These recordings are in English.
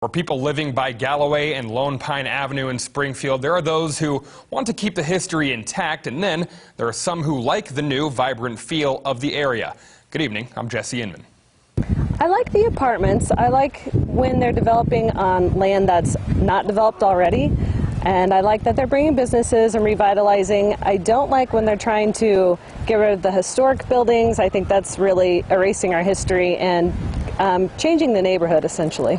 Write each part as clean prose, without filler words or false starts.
For people living by Galloway and Lone Pine Avenue in Springfield, there are those who want to keep the history intact, and then there are some who like the new, vibrant feel of the area. Good evening, I'm Jesse Inman. I like the apartments. I like when they're developing on land that's not developed already, and I like that they're bringing businesses and revitalizing. I don't like when they're trying to get rid of the historic buildings. I think that's really erasing our history and changing the neighborhood, essentially.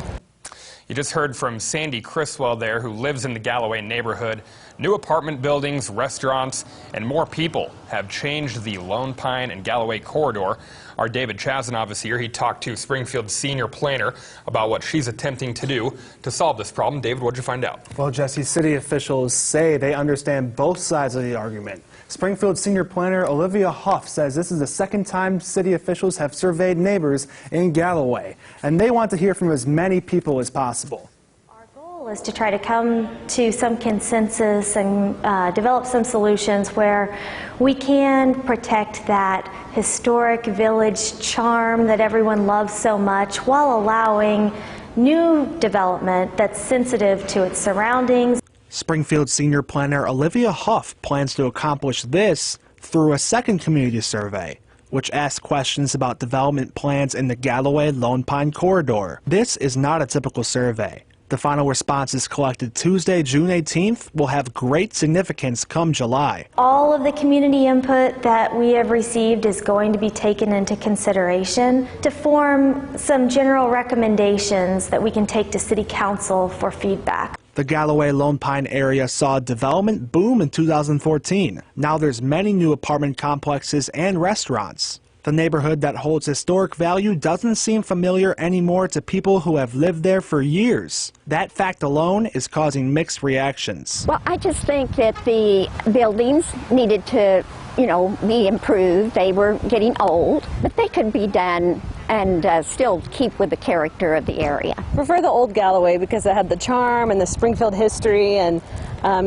You just heard from Sandy Criswell there, who lives in the Galloway neighborhood. New apartment buildings, restaurants, and more people have changed the Lone Pine and Galloway corridor. Our David Chazanov is here. He talked to Springfield's senior planner about what she's attempting to do to solve this problem. David, what'd you find out? Well, Jesse, city officials say they understand both sides of the argument. Springfield senior planner Olivia Huff says this is the second time city officials have surveyed neighbors in Galloway, and they want to hear from as many people as possible. Our goal is to try to come to some consensus and develop some solutions where we can protect that historic village charm that everyone loves so much while allowing new development that's sensitive to its surroundings. Springfield senior planner Olivia Huff plans to accomplish this through a second community survey, which asks questions about development plans in the Galloway-Lone Pine corridor. This is not a typical survey. The final responses collected Tuesday, June 18th, will have great significance come July. All of the community input that we have received is going to be taken into consideration to form some general recommendations that we can take to City Council for feedback. The Galloway-Lone Pine area saw a development boom in 2014. Now there's many new apartment complexes and restaurants. The neighborhood that holds historic value doesn't seem familiar anymore to people who have lived there for years. That fact alone is causing mixed reactions. Well, I just think that the buildings needed to, be improved. They were getting old, but they could be done and still keep with the character of the area. I prefer the old Galloway because it had the charm and the Springfield history, and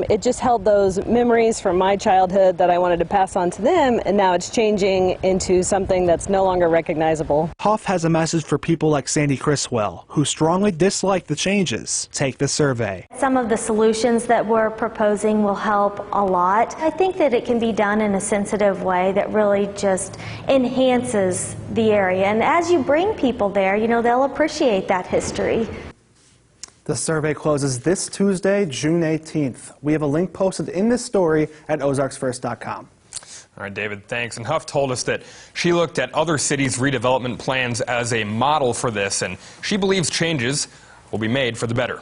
it just held those memories from my childhood that I wanted to pass on to them, and now it's changing into something that's no longer recognizable. Huff has a message for people like Sandy Criswell, who strongly dislike the changes. Take the survey. Some of the solutions that we're proposing will help a lot. I think that it can be done in a sensitive way that really just enhances the area. And as you bring people there, they'll appreciate that history. The survey closes this Tuesday, June 18th. We have a link posted in this story at ozarksfirst.com. All right, David, thanks. And Huff told us that she looked at other cities' redevelopment plans as a model for this, and she believes changes will be made for the better.